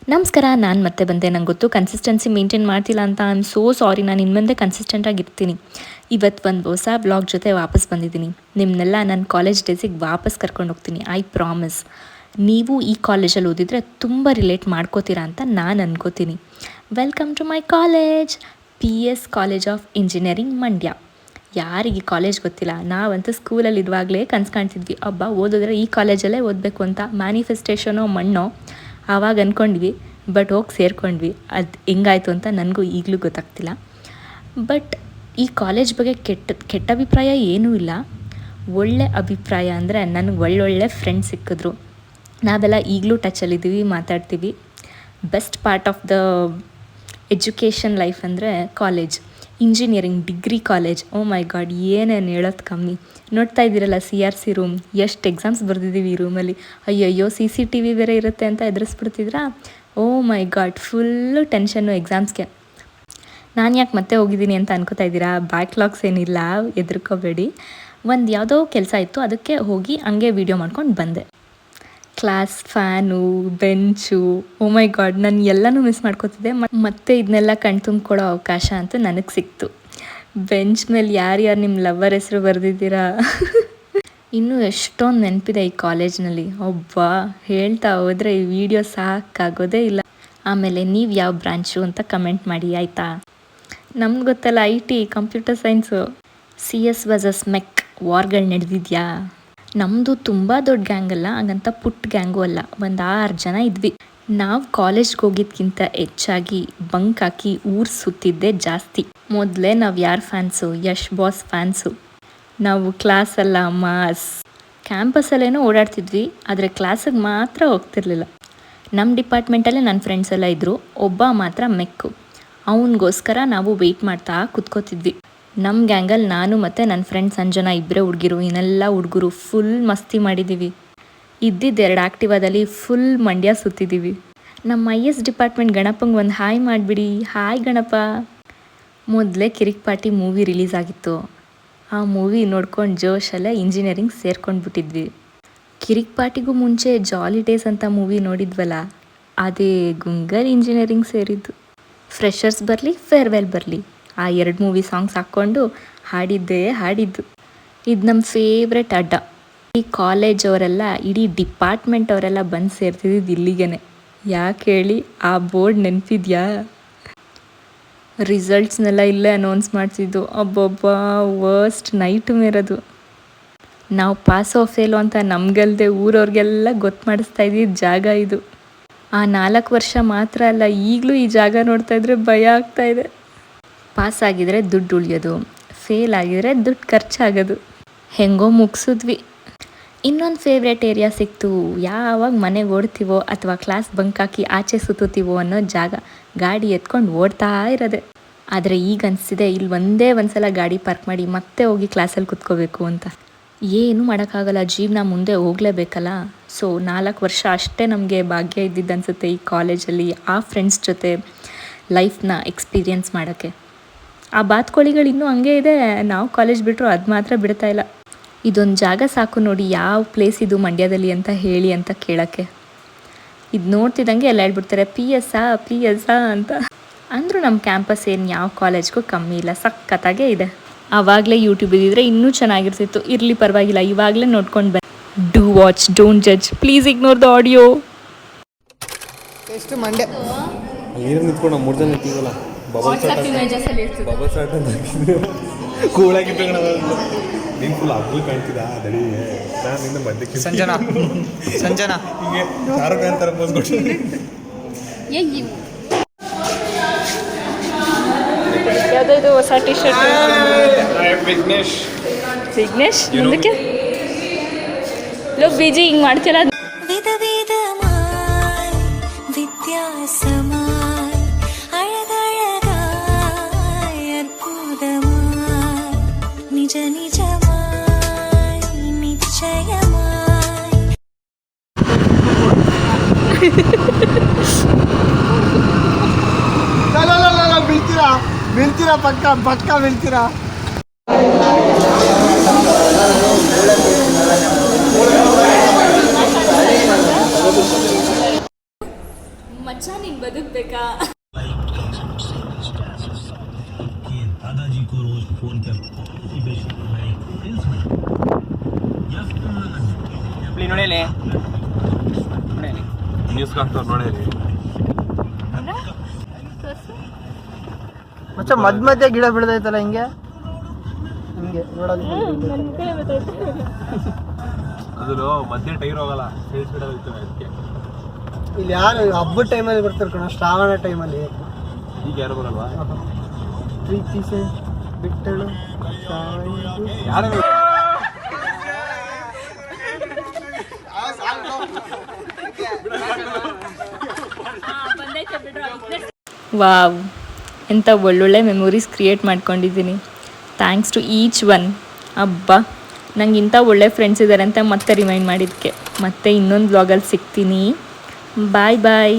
ನಮಸ್ಕಾರ, ನಾನು ಮತ್ತೆ ಬಂದೆ. ನಂಗೆ ಗೊತ್ತು ಕನ್ಸಿಸ್ಟೆನ್ಸಿ ಮೇಂಟೈನ್ ಮಾಡ್ತಿಲ್ಲ ಅಂತ. I am so sorry. ನಾನು ಇನ್ನು ಮುಂದೆ ಕನ್ಸಿಸ್ಟೆಂಟಾಗಿರ್ತೀನಿ. ಇವತ್ತು ಒಂದು ಹೊಸ ಬ್ಲಾಗ್ ಜೊತೆ ವಾಪಸ್ ಬಂದಿದ್ದೀನಿ. ನಿಮ್ಮನ್ನೆಲ್ಲ ನನ್ನ ಕಾಲೇಜ್ ಡೇಸಿಗೆ ವಾಪಸ್ ಕರ್ಕೊಂಡು ಹೋಗ್ತೀನಿ, ಐ ಪ್ರಾಮಿಸ್. ನೀವು ಈ ಕಾಲೇಜಲ್ಲಿ ಓದಿದರೆ ತುಂಬ ರಿಲೇಟ್ ಮಾಡ್ಕೋತೀರಾ ಅಂತ ನಾನು ಅನ್ಕೋತೀನಿ. Welcome to my college, PS college of engineering Mandya. ಯಾರಿಗೆ ಕಾಲೇಜ್ ಗೊತ್ತಿಲ್ಲ? ನಾವಂತೂ ಸ್ಕೂಲಲ್ಲಿ ಇರುವಾಗಲೇ ಕನ್ಸು ಕಾಣ್ತಿದ್ವಿ, ಹಬ್ಬ ಓದಿದ್ರೆ ಈ ಕಾಲೇಜಲ್ಲೇ ಓದಬೇಕು ಅಂತ. ಮ್ಯಾನಿಫೆಸ್ಟೇಷನೋ ಮಣ್ಣೋ ಆವಾಗ ಅಂದ್ಕೊಂಡ್ವಿ, ಬಟ್ ಹೋಗಿ ಸೇರ್ಕೊಂಡ್ವಿ. ಅದು ಹೆಂಗಾಯ್ತು ಅಂತ ನನಗೂ ಈಗಲೂ ಗೊತ್ತಾಗ್ತಿಲ್ಲ. ಬಟ್ ಈ ಕಾಲೇಜ್ ಬಗ್ಗೆ ಕೆಟ್ಟ ಅಭಿಪ್ರಾಯ ಏನೂ ಇಲ್ಲ. ಒಳ್ಳೆ ಅಭಿಪ್ರಾಯ ಅಂದರೆ ನನಗೆ ಒಳ್ಳೊಳ್ಳೆ ಫ್ರೆಂಡ್ಸ್ ಸಿಕ್ಕಿದ್ರು. ನಾವೆಲ್ಲ ಈಗಲೂ ಟಚಲ್ಲಿದ್ದೀವಿ, ಮಾತಾಡ್ತೀವಿ. Best part of the education life ಅಂದರೆ ಕಾಲೇಜ್, ಇಂಜಿನಿಯರಿಂಗ್ ಡಿಗ್ರಿ ಕಾಲೇಜ್. ಓ ಮೈ ಗಾಡ್, ಏನೇನು ಹೇಳೋದು ಕಮ್ಮಿ. ನೋಡ್ತಾ ಇದ್ದೀರಲ್ಲ CRC ರೂಮ್, ಎಷ್ಟು ಎಕ್ಸಾಮ್ಸ್ ಬರೆದಿದ್ದೀವಿ ಈ ರೂಮಲ್ಲಿ. ಅಯ್ಯಯ್ಯೋ CCTV ಬೇರೆ ಇರುತ್ತೆ ಅಂತ ಎದುರಿಸ್ಬಿಡ್ತಿದ್ರಾ? ಓ ಮೈ ಗಾಡ್, ಫುಲ್ಲು ಟೆನ್ಷನ್ನು ಎಕ್ಸಾಮ್ಸ್ಗೆ. ನಾನು ಯಾಕೆ ಮತ್ತೆ ಹೋಗಿದ್ದೀನಿ ಅಂತ ಅನ್ಕೋತಾ ಇದ್ದೀರಾ? ಬ್ಯಾಕ್ಲಾಗ್ಸ್ ಏನಿಲ್ಲ, ಹೆದರ್ಕೋಬೇಡಿ. ಒಂದು ಯಾವುದೋ ಕೆಲಸ ಇತ್ತು, ಅದಕ್ಕೆ ಹೋಗಿ ಹಂಗೆ ವೀಡಿಯೋ ಮಾಡ್ಕೊಂಡು ಬಂದೆ. ಕ್ಲಾಸ್ ಫ್ಯಾನು, ಬೆಂಚು, ಓ ಮೈ ಗಾಡ್, ನಾನು ಎಲ್ಲನೂ ಮಿಸ್ ಮಾಡ್ಕೋತಿದ್ದೆ. ಮತ್ತೆ ಇದನ್ನೆಲ್ಲ ಕಣ್ತುಂಬಿಕೊಡೋ ಅವಕಾಶ ಅಂತೂ ನನಗೆ ಸಿಕ್ತು. ಬೆಂಚ್ ಮೇಲೆ ಯಾರ್ಯಾರು ನಿಮ್ಮ ಲವ್ವರ್ ಹೆಸರು ಬರೆದಿದ್ದೀರಾ? ಇನ್ನೂ ಎಷ್ಟೊಂದು ನೆನಪಿದೆ ಈ ಕಾಲೇಜ್ನಲ್ಲಿ. ಒಬ್ಬ ಹೇಳ್ತಾ ಹೋದರೆ ಈ ವಿಡಿಯೋ ಸಾಕಾಗೋದೇ ಇಲ್ಲ. ಆಮೇಲೆ ನೀವು ಯಾವ ಬ್ರಾಂಚು ಅಂತ ಕಮೆಂಟ್ ಮಾಡಿ ಆಯಿತಾ? ನಮ್ಗೆ ಗೊತ್ತಲ್ಲ, IT, computer science. CS versus MEC ವಾರ್ಗಳು ನಡೆದಿದ್ಯಾ? ನಮ್ಮದು ತುಂಬ ದೊಡ್ಡ ಗ್ಯಾಂಗ್ ಅಲ್ಲ, ಹಾಗಂತ ಪುಟ್ಟ ಗ್ಯಾಂಗು ಅಲ್ಲ. ಒಂದು 6 ಜನ ಇದ್ವಿ. ನಾವು ಕಾಲೇಜ್ಗೆ ಹೋಗಿದ್ಕಿಂತ ಹೆಚ್ಚಾಗಿ ಬಂಕ್ ಹಾಕಿ ಊರು ಸುತ್ತಿದ್ದೇ ಜಾಸ್ತಿ. ಮೊದಲೇ ನಾವು ಯಾರು ಫ್ಯಾನ್ಸು? Yash boss fans. ನಾವು ಕ್ಲಾಸಲ್ಲ ಮಾಸ್. ಕ್ಯಾಂಪಸಲ್ಲೇನೋ ಓಡಾಡ್ತಿದ್ವಿ, ಆದರೆ ಕ್ಲಾಸಿಗೆ ಮಾತ್ರ ಹೋಗ್ತಿರ್ಲಿಲ್ಲ. ನಮ್ಮ ಡಿಪಾರ್ಟ್ಮೆಂಟಲ್ಲೇ ನನ್ನ ಫ್ರೆಂಡ್ಸ್ ಎಲ್ಲ ಇದ್ದರು. ಒಬ್ಬ ಮಾತ್ರ ಮೆಕ್ಕು. ಅವನಿಗೋಸ್ಕರ ನಾವು ವೆಯ್ಟ್ ಮಾಡ್ತಾ ಕೂತ್ಕೋತಿದ್ವಿ. ನಮ್ಮ ಗ್ಯಾಂಗಲ್ಲಿ ನಾನು ಮತ್ತು ನನ್ನ ಫ್ರೆಂಡ್ ಸಂಜನಾ ಇಬ್ಬರೇ ಹುಡುಗಿರು. ಇನ್ನೆಲ್ಲ ಹುಡುಗರು ಫುಲ್ ಮಸ್ತಿ ಮಾಡಿದ್ದೀವಿ. ಇದ್ದಿದ್ದು 2 ಆ್ಯಕ್ಟಿವಾದಲ್ಲಿ ಫುಲ್ ಮಂಡ್ಯ ಸುತ್ತಿದ್ದೀವಿ. ನಮ್ಮ IS ಡಿಪಾರ್ಟ್ಮೆಂಟ್ ಗಣಪಂಗೆ ಒಂದು ಹಾಯ್ ಮಾಡಿಬಿಡಿ. ಹಾಯ್ ಗಣಪ. ಮೊದಲೇ ಕಿರಿಕ್ ಪಾರ್ಟಿ ಮೂವಿ ರಿಲೀಸ್ ಆಗಿತ್ತು. ಆ ಮೂವಿ ನೋಡ್ಕೊಂಡು ಜೋಶಲ್ಲೇ ಇಂಜಿನಿಯರಿಂಗ್ ಸೇರ್ಕೊಂಡ್ಬಿಟ್ಟಿದ್ವಿ. ಕಿರಿಕ್ ಪಾರ್ಟಿಗೂ ಮುಂಚೆ ಜಾಲಿ ಡೇಸ್ ಅಂತ ಮೂವಿ ನೋಡಿದ್ವಲ್ಲ, ಅದೇ ಗುಂಗಲ್ ಇಂಜಿನಿಯರಿಂಗ್ ಸೇರಿದ್ದು. ಫ್ರೆಷರ್ಸ್ ಬರಲಿ, ಫೇರ್ವೆಲ್ ಬರಲಿ, ಆ 2 ಮೂವಿ ಸಾಂಗ್ಸ್ ಹಾಕ್ಕೊಂಡು ಹಾಡಿದ್ದು. ಇದು ನಮ್ಮ ಫೇವ್ರೆಟ್ ಅಡ್ಡ. ಈ ಕಾಲೇಜ್ ಅವರೆಲ್ಲ, ಇಡೀ ಡಿಪಾರ್ಟ್ಮೆಂಟ್ ಅವರೆಲ್ಲ ಬಂದು ಸೇರ್ತಿದ್ದು ಇಲ್ಲಿಗೇ. ಯಾಕೆ ಹೇಳಿ? ಆ ಬೋರ್ಡ್ ನೆನಪಿದ್ಯಾ? ರಿಸಲ್ಟ್ಸ್ನೆಲ್ಲ ಇಲ್ಲೇ ಅನೌನ್ಸ್ ಮಾಡ್ತಿದ್ದು. ಅಬ್ಬೊಬ್ಬ, ವರ್ಸ್ಟ್ ನೈಟ್ ಮೇರದು. ನಾವು ಪಾಸೋ ಫೇಲು ಅಂತ ನಮಗಲ್ದೆ ಊರವ್ರಿಗೆಲ್ಲ ಗೊತ್ತು ಮಾಡಿಸ್ತಾ ಇದ್ದಿದ್ದು ಜಾಗ ಇದು. ಆ 4 ವರ್ಷ ಮಾತ್ರ ಅಲ್ಲ, ಈಗಲೂ ಈ ಜಾಗ ನೋಡ್ತಾ ಇದ್ರೆ ಭಯ ಆಗ್ತಾ ಇದೆ. ಪಾಸ್ ಆಗಿದ್ರೆ ದುಡ್ಡು ಉಳಿಯೋದು, ಫೇಲ್ ಆಗಿದ್ರೆ ದುಡ್ಡು ಖರ್ಚಾಗೋದು. ಹೆಂಗೋ ಮುಗಿಸಿದ್ವಿ. ಇನ್ನೊಂದು ಫೇವ್ರೇಟ್ ಏರಿಯಾ ಸಿಕ್ತು. ಯಾವಾಗ ಮನೆಗೆ ಓಡ್ತೀವೋ ಅಥವಾ ಕ್ಲಾಸ್ ಬಂಕ್ ಹಾಕಿ ಆಚೆ ಸುತ್ತೀವೋ ಅನ್ನೋ ಜಾಗ. ಗಾಡಿ ಎತ್ಕೊಂಡು ಓಡ್ತಾ ಇರೋದೆ. ಆದರೆ ಈಗ ಅನಿಸ್ತಿದೆ, ಇಲ್ಲಿ ಒಂದೇ ಸಲ ಗಾಡಿ ಪಾರ್ಕ್ ಮಾಡಿ ಮತ್ತೆ ಹೋಗಿ ಕ್ಲಾಸಲ್ಲಿ ಕುತ್ಕೋಬೇಕು ಅಂತ. ಏನೂ ಮಾಡೋಕ್ಕಾಗಲ್ಲ, ಜೀವನ ಮುಂದೆ ಹೋಗಲೇಬೇಕಲ್ಲ. ಸೊ 4 ವರ್ಷ ಅಷ್ಟೇ ನಮಗೆ ಭಾಗ್ಯ ಇದ್ದಿದ್ದು ಅನಿಸುತ್ತೆ ಈ ಕಾಲೇಜಲ್ಲಿ ಆ ಫ್ರೆಂಡ್ಸ್ ಜೊತೆ ಲೈಫ್ನ ಎಕ್ಸ್ಪೀರಿಯೆನ್ಸ್ ಮಾಡೋಕ್ಕೆ. ಆ ಬಾತ್ಕೋಳಿಗಳು ಇನ್ನೂ ಹಂಗೆ ಇದೆ. ನಾವು ಕಾಲೇಜ್ ಬಿಟ್ಟರು ಅದು ಮಾತ್ರ ಬಿಡ್ತಾ ಇಲ್ಲ. ಇದೊಂದು ಜಾಗ ಸಾಕು ನೋಡಿ, ಯಾವ ಪ್ಲೇಸ್ ಇದು ಮಂಡ್ಯದಲ್ಲಿ ಅಂತ ಹೇಳಿ ಅಂತ ಕೇಳೋಕ್ಕೆ. ಇದು ನೋಡ್ತಿದ್ದಂಗೆ ಎಲ್ಲ ಹೇಳ್ಬಿಡ್ತಾರೆ PS ಅಂತ. ಅಂದರೂ ನಮ್ಮ ಕ್ಯಾಂಪಸ್ ಏನು ಯಾವ ಕಾಲೇಜ್ಗೂ ಕಮ್ಮಿ ಇಲ್ಲ, ಸಖತ್ತಾಗೇ ಇದೆ. ಆವಾಗಲೇ ಯೂಟ್ಯೂಬ್ ಇದ್ದಿದ್ರೆ ಇನ್ನೂ ಚೆನ್ನಾಗಿರ್ತಿತ್ತು. ಇರಲಿ ಪರವಾಗಿಲ್ಲ, ಇವಾಗಲೇ ನೋಡ್ಕೊಂಡು ಬನ್ನಿ. Do watch, don't judge, please ignore the audio. ಎಷ್ಟು ಮಂಡ್ಯ ನೀರು ನಿಂತ್ಕೊಂಡು ನಾವು 3 ಜನ ಇರ್ತೀವಲ್ಲ, ಬಬಲ್ ಸ್ಟಾರ್ಟ್ ಅಂತ ಕೂಳಾಗಿತ್ತು. ನೀನು ಫುಲ್ ಅಗ್ಲಿ ಕಾಣ್ತಿದ್ದ ದಡಿ. ನಾನು ನಿನ್ನ ಮಧ್ಯಕ್ಕೆ ಸಂಜನಾ ಹೀಗೆ ಶಾರುಖ್ ಖಾನ್ ಥರ ಪೋಸ್ ಕೊಟ್ಟು ಯಾವುದೋ ಹೊಸ ಟಿ ಶರ್ಟ್. ವಿಘ್ನೇಶ್ ಮುಂದಕ್ಕೆ ಲೋಕ್ ಬಿಜಿ ಹಿಂಗೆ ಮಾಡ್ತಿಲ್ಲ. ಬೀಳ್ತೀರಾ ಪಟ್ಕ ಬೀಳ್ತೀರಾ. ಮಚ್ಚ ನೀನು ಬದುಕಬೇಕಾ? दादाजी को रोज फोन कर ನ್ಯೂಸ್ ಕಾಣ್ತಾವ್ರು ನೋಡೇರಿ. ಮಚ್ಚ ಮಧ್ಯ ಗಿಡ ಬೆಳೆದೈತಲ್ಲ ಹಿಂಗೆ ನೋಡೋದು. ಅದು ಮಧ್ಯೆ ಟೈರ್ ಹೋಗಲ್ಲ, ಸೇರಿಸ್ಬಿಡೋದೈತೆ ಅದಕ್ಕೆ. ಇಲ್ಲಿ ಯಾರು ಹಬ್ಬದ ಟೈಮಲ್ಲಿ ಬರ್ತಾರೆ ಕಣ, ಶ್ರಾವಣ ಟೈಮಲ್ಲಿ. ಈಗ ಯಾರು ಬರಲ್ವಾ? ಪ್ರೀತಿಸೆ ಬಿಟ್ಟಳು ಯಾರು ವಾವ್, ಎಂಥ ಒಳ್ಳೊಳ್ಳೆ ಮೆಮೊರೀಸ್ ಕ್ರಿಯೇಟ್ ಮಾಡ್ಕೊಂಡಿದ್ದೀನಿ. Thanks to each one. ಅಬ್ಬಾ, ನಂಗೆ ಇಂಥ ಒಳ್ಳೆ ಫ್ರೆಂಡ್ಸ್ ಇದ್ದಾರೆ ಅಂತ ಮತ್ತೆ ರಿಮೈಂಡ್ ಮಾಡಿದ್ದಕ್ಕೆ. ಮತ್ತೆ ಇನ್ನೊಂದು ವ್ಲಾಗಲ್ಲಿ ಸಿಗ್ತೀನಿ. ಬಾಯ್ ಬಾಯ್.